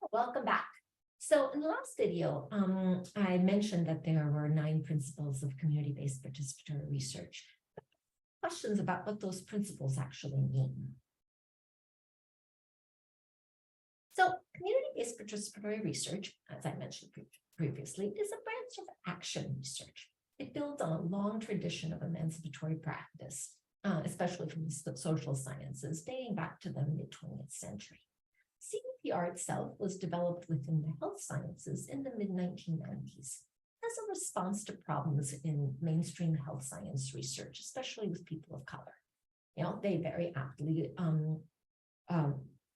Welcome back. So in the last video, I mentioned that there were 9 principles of community-based participatory research. Questions about what those principles actually mean. So community-based participatory research, as I mentioned previously, is a branch of action research. It builds on a long tradition of emancipatory practice, especially from the social sciences, dating back to the mid-20th century. CBPR itself was developed within the health sciences in the mid-1990s as a response to problems in mainstream health science research, especially with people of color. They very aptly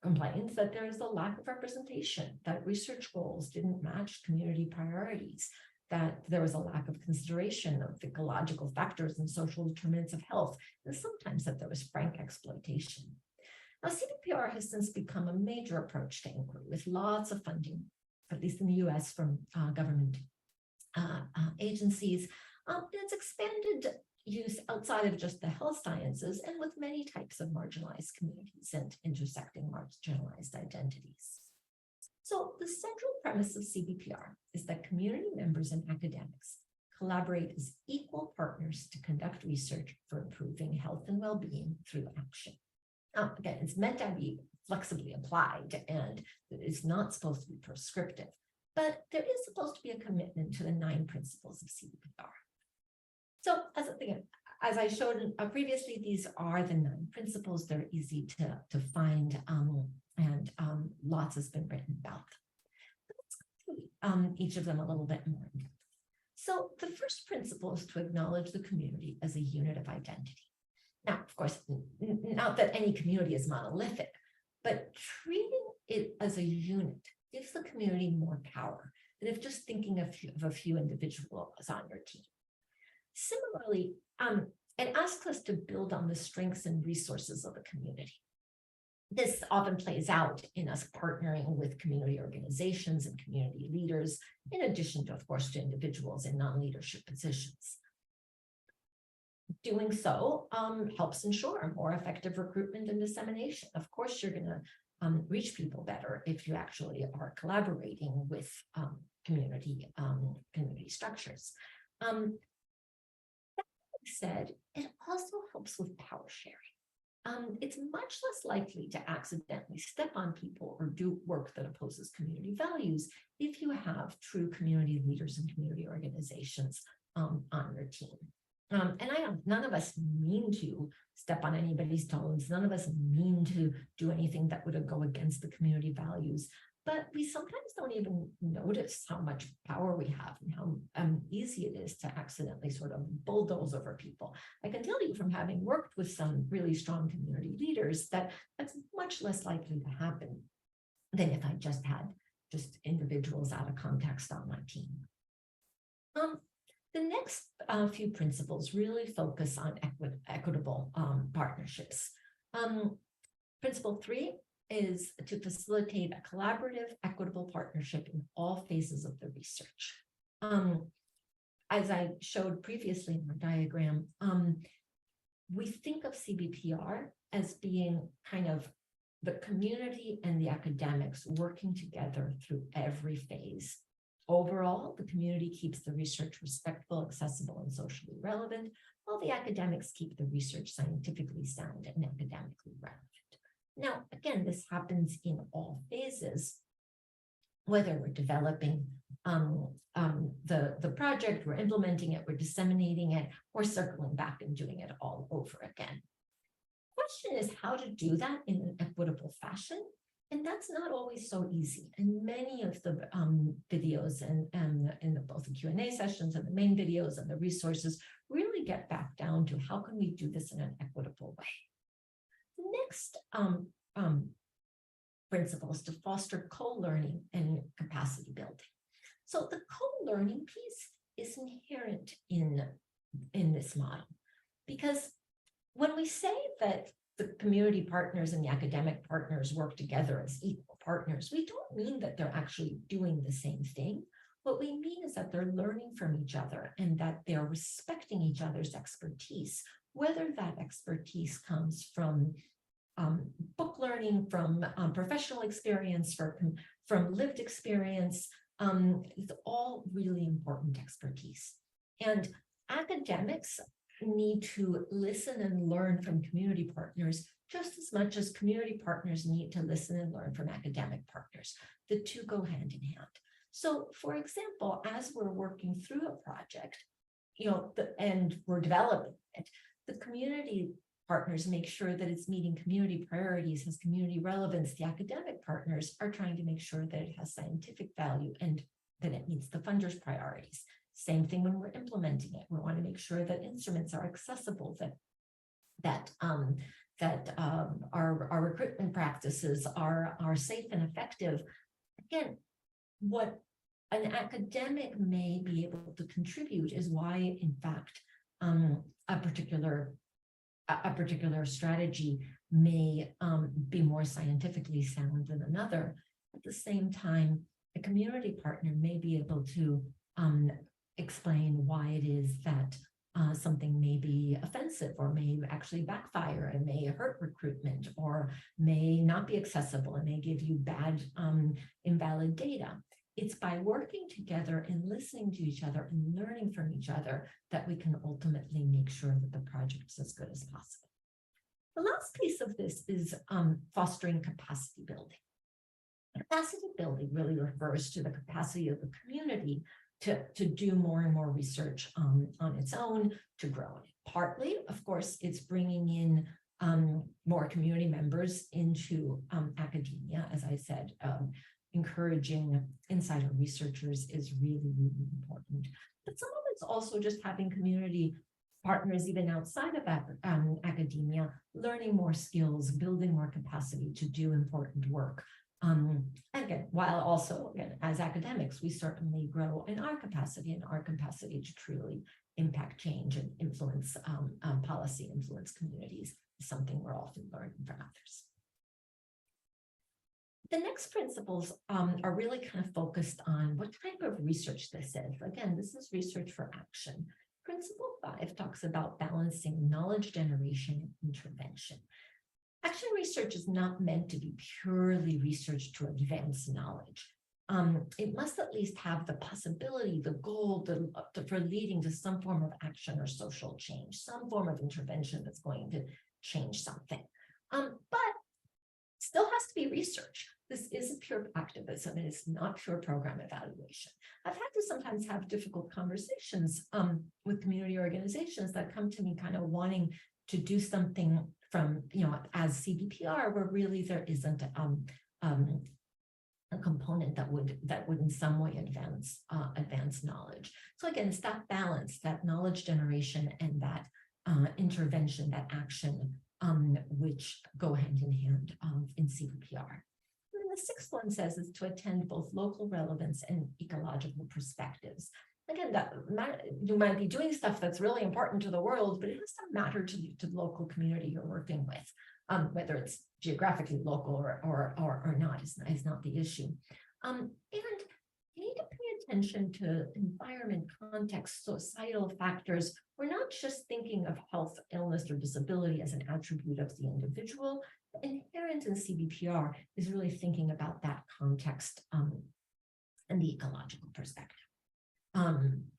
complained that there is a lack of representation, that research goals didn't match community priorities, that there was a lack of consideration of the ecological factors and social determinants of health, and sometimes that there was frank exploitation. Now, CBPR has since become a major approach to inquiry with lots of funding, at least in the US, from government agencies. It's expanded use outside of just the health sciences and with many types of marginalized communities and intersecting marginalized identities. So the central premise of CBPR is that community members and academics collaborate as equal partners to conduct research for improving health and well-being through action. Again, it's meant to be flexibly applied, and it's not supposed to be prescriptive, but there is supposed to be a commitment to the 9 principles of CBPR. So as I showed previously, these are the 9 principles. They're easy to find, and lots has been written about them. Let's go through each of them a little bit more. So the first principle is to acknowledge the community as a unit of identity. Now, of course, not that any community is monolithic, but treating it as a unit gives the community more power than if just thinking of a few individuals on your team. Similarly, it asks us to build on the strengths and resources of the community. This often plays out in us partnering with community organizations and community leaders, in addition to, of course, to individuals in non-leadership positions. Doing so helps ensure more effective recruitment and dissemination. Of course, you're going to reach people better if you actually are collaborating with community structures. That being said, it also helps with power sharing. It's much less likely to accidentally step on people or do work that opposes community values if you have true community leaders and community organizations on your team. And none of us mean to step on anybody's toes. None of us mean to do anything that would go against the community values. But we sometimes don't even notice how much power we have and how easy it is to accidentally sort of bulldoze over people. I can tell you from having worked with some really strong community leaders that that's much less likely to happen than if I just had individuals out of context on my team. The next few principles really focus on equitable partnerships. Principle 3 is to facilitate a collaborative, equitable partnership in all phases of the research. As I showed previously in our diagram, we think of CBPR as being kind of the community and the academics working together through every phase. Overall, the community keeps the research respectful, accessible, and socially relevant, while the academics keep the research scientifically sound and academically relevant. Now, again, this happens in all phases, whether we're developing the project, we're implementing it, we're disseminating it, or circling back and doing it all over again. The question is how to do that in an equitable fashion. And that's not always so easy. And many of the videos and in both the Q&A sessions and the main videos and the resources really get back down to how can we do this in an equitable way. The next principle is to foster co-learning and capacity building. So the co-learning piece is inherent in this model, because when we say that the community partners and the academic partners work together as equal partners, we don't mean that they're actually doing the same thing. What we mean is that they're learning from each other and that they're respecting each other's expertise, whether that expertise comes from book learning learning from professional experience, from lived experience. It's all really important expertise. And academics need to listen and learn from community partners just as much as community partners need to listen and learn from academic partners. The two go hand in hand. So, for example, as we're working through a project, and we're developing it, the community partners make sure that it's meeting community priorities, has community relevance. The academic partners are trying to make sure that it has scientific value and that it meets the funders' priorities. Same thing when we're implementing it. We want to make sure that instruments are accessible, that our recruitment practices are safe and effective. Again, what an academic may be able to contribute is why, in fact, a particular strategy may be more scientifically sound than another. At the same time, a community partner may be able to explain why it is that something may be offensive or may actually backfire and may hurt recruitment or may not be accessible and may give you bad, invalid data. It's by working together and listening to each other and learning from each other that we can ultimately make sure that the project is as good as possible. The last piece of this is fostering capacity building. Capacity building really refers to the capacity of the community to do more and more research on its own, to grow it. Partly, of course, it's bringing in more community members into academia. As I said, encouraging insider researchers is really, really important. But some of it's also just having community partners, even outside of academia, learning more skills, building more capacity to do important work. Again, while also, again, as academics, we certainly grow in our capacity to truly impact change and influence policy, influence communities, is something we're often learning from others. The next principles are really kind of focused on what type of research this is. Again, this is research for action. Principle 5 talks about balancing knowledge generation and intervention. Action research is not meant to be purely research to advance knowledge. It must at least have the possibility, the goal for leading to some form of action or social change, some form of intervention that's going to change something. But still has to be research. This isn't pure activism. It is not pure program evaluation. I've had to sometimes have difficult conversations with community organizations that come to me kind of wanting to do something from, as CBPR, where really there isn't a component that would in some way advance knowledge. So again, it's that balance, that knowledge generation and that intervention, that action, which go hand in hand in CBPR. And then the sixth one says is to attend both local relevance and ecological perspectives. Again, you might be doing stuff that's really important to the world, but it has to matter to the local community you're working with, whether it's geographically local or not is not the issue. And you need to pay attention to environment, context, societal factors. We're not just thinking of health, illness, or disability as an attribute of the individual. Inherent in CBPR is really thinking about that context and the ecological perspective. And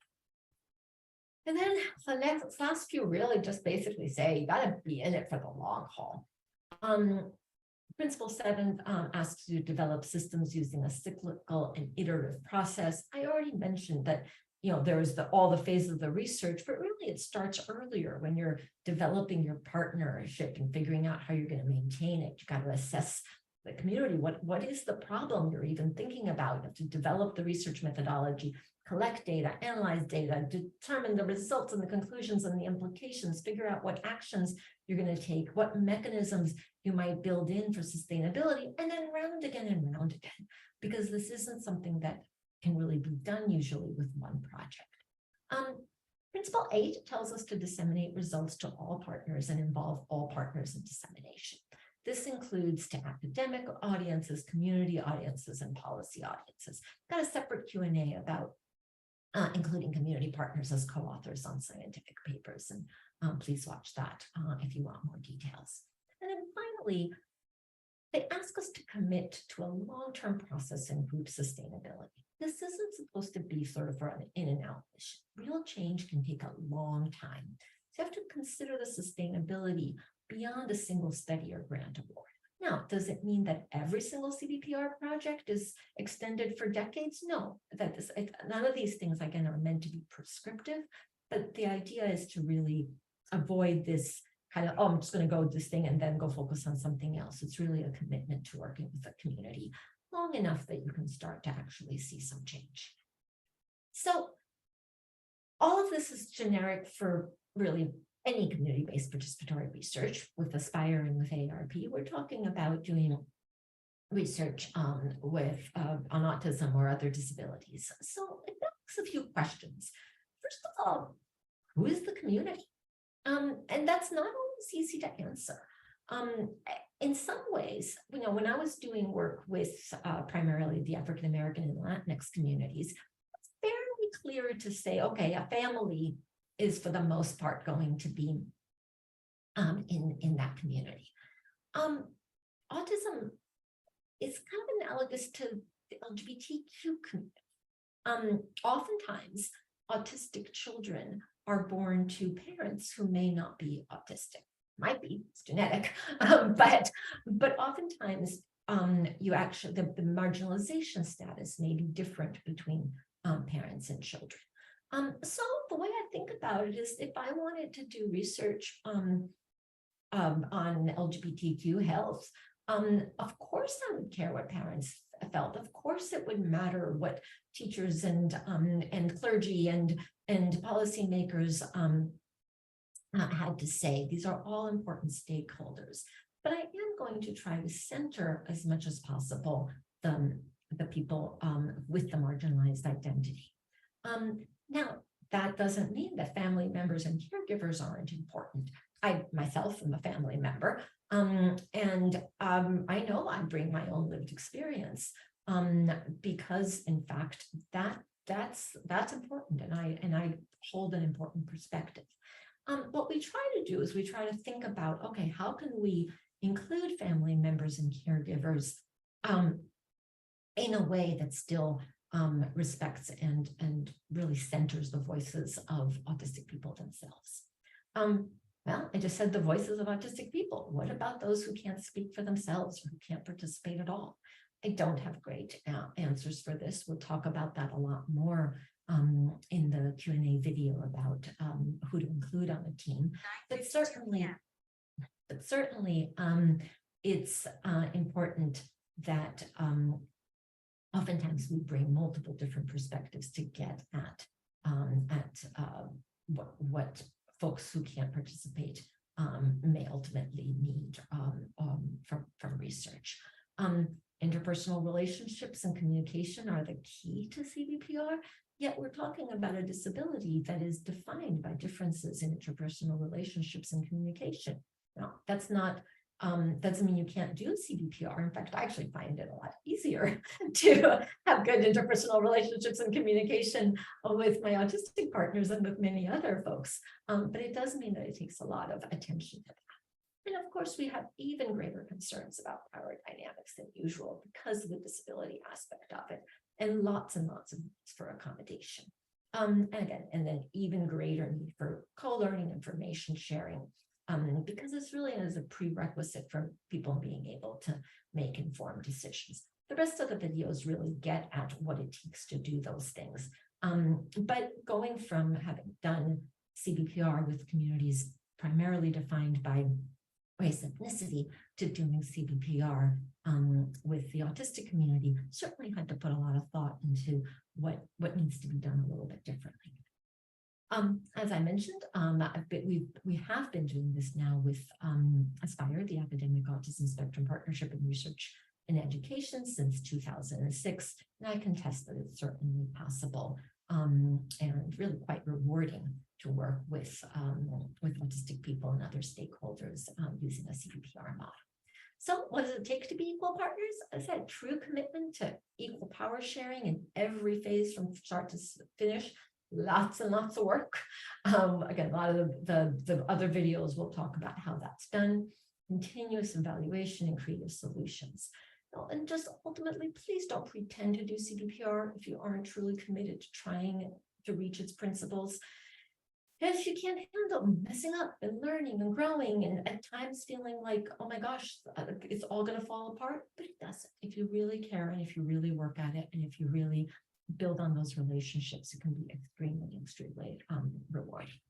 then the last few really just basically say you got to be in it for the long haul. Principle 7 asks you to develop systems using a cyclical and iterative process. I already mentioned that there's all the phases of the research, but really it starts earlier when you're developing your partnership and figuring out how you're going to maintain it. You got to assess the community. What is the problem you're even thinking about? You have to develop the research methodology, collect data, analyze data, determine the results and the conclusions and the implications, figure out what actions you're going to take, what mechanisms you might build in for sustainability, and then round again, because this isn't something that can really be done usually with one project. Principle 8 tells us to disseminate results to all partners and involve all partners in dissemination. This includes to academic audiences, community audiences, and policy audiences. Got a separate Q&A about including community partners as co-authors on scientific papers. And please watch that if you want more details. And then finally, they ask us to commit to a long-term process in group sustainability. This isn't supposed to be sort of an in and out mission. Real change can take a long time. So you have to consider the sustainability beyond a single study or grant award. Now, does it mean that every single CBPR project is extended for decades? No, none of these things, again, are meant to be prescriptive, but the idea is to really avoid this kind of, oh, I'm just going to go this thing and then go focus on something else. It's really a commitment to working with the community long enough that you can start to actually see some change. So all of this is generic for really any community-based participatory research. With Aspire and with ARP, we're talking about doing research on autism or other disabilities. So it asks a few questions. First of all, who is the community? And that's not always easy to answer. In some ways, when I was doing work with primarily the African American and Latinx communities, it's fairly clear to say, okay, a family is for the most part going to be in that community. Autism is kind of analogous to the LGBTQ community. Oftentimes, autistic children are born to parents who may not be autistic. Might be, it's genetic, but oftentimes you actually, the marginalization status may be different between parents and children. So the way I think about it is, if I wanted to do research on LGBTQ health, of course I would care what parents felt. Of course it would matter what teachers and clergy and policymakers had to say. These are all important stakeholders. But I am going to try to center as much as possible the people with the marginalized identity. Now, that doesn't mean that family members and caregivers aren't important. I myself am a family member, and I know I bring my own lived experience because, in fact, that's important, and I hold an important perspective. What we try to do is we try to think about, okay, how can we include family members and caregivers in a way that still respects and really centers the voices of autistic people themselves. Well, I just said the voices of autistic people. What about those who can't speak for themselves or who can't participate at all? I don't have great answers for this. We'll talk about that a lot more in the Q&A video about who to include on a team. But certainly it's important that oftentimes we bring multiple different perspectives to get at what folks who can't participate may ultimately need from research. Interpersonal relationships and communication are the key to CBPR, yet we're talking about a disability that is defined by differences in interpersonal relationships and communication. Now, that's not doesn't mean you can't do CBPR. In fact, I actually find it a lot easier to have good interpersonal relationships and communication with my autistic partners and with many other folks. But it does mean that it takes a lot of attention to that. And of course, we have even greater concerns about power dynamics than usual because of the disability aspect of it, and lots of needs for accommodation. And then even greater need for co-learning, information sharing, because this really is a prerequisite for people being able to make informed decisions. The rest of the videos really get at what it takes to do those things. But going from having done CBPR with communities primarily defined by race, ethnicity, to doing CBPR with the autistic community, certainly had to put a lot of thought into what needs to be done a little bit differently. As I mentioned, we have been doing this now with Aspire, the Academic Autism Spectrum Partnership in Research and Education, since 2006, and I can test that it's certainly possible and really quite rewarding to work with autistic people and other stakeholders using a CBPR model. So what does it take to be equal partners? As I said, true commitment to equal power sharing in every phase from start to finish. Lots and lots of work. Again, a lot of the other videos will talk about how that's done. continuous evaluation, and creative solutions. And just ultimately, please don't pretend to do CBPR if you aren't truly committed to trying to reach its principles. If you can't handle messing up and learning and growing and at times feeling like, oh my gosh, it's all going to fall apart, but it doesn't. If you really care and if you really work at it and if you really build on those relationships, it can be extremely rewarding.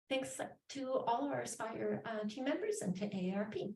Thanks to all of our Aspire team members and to AARP.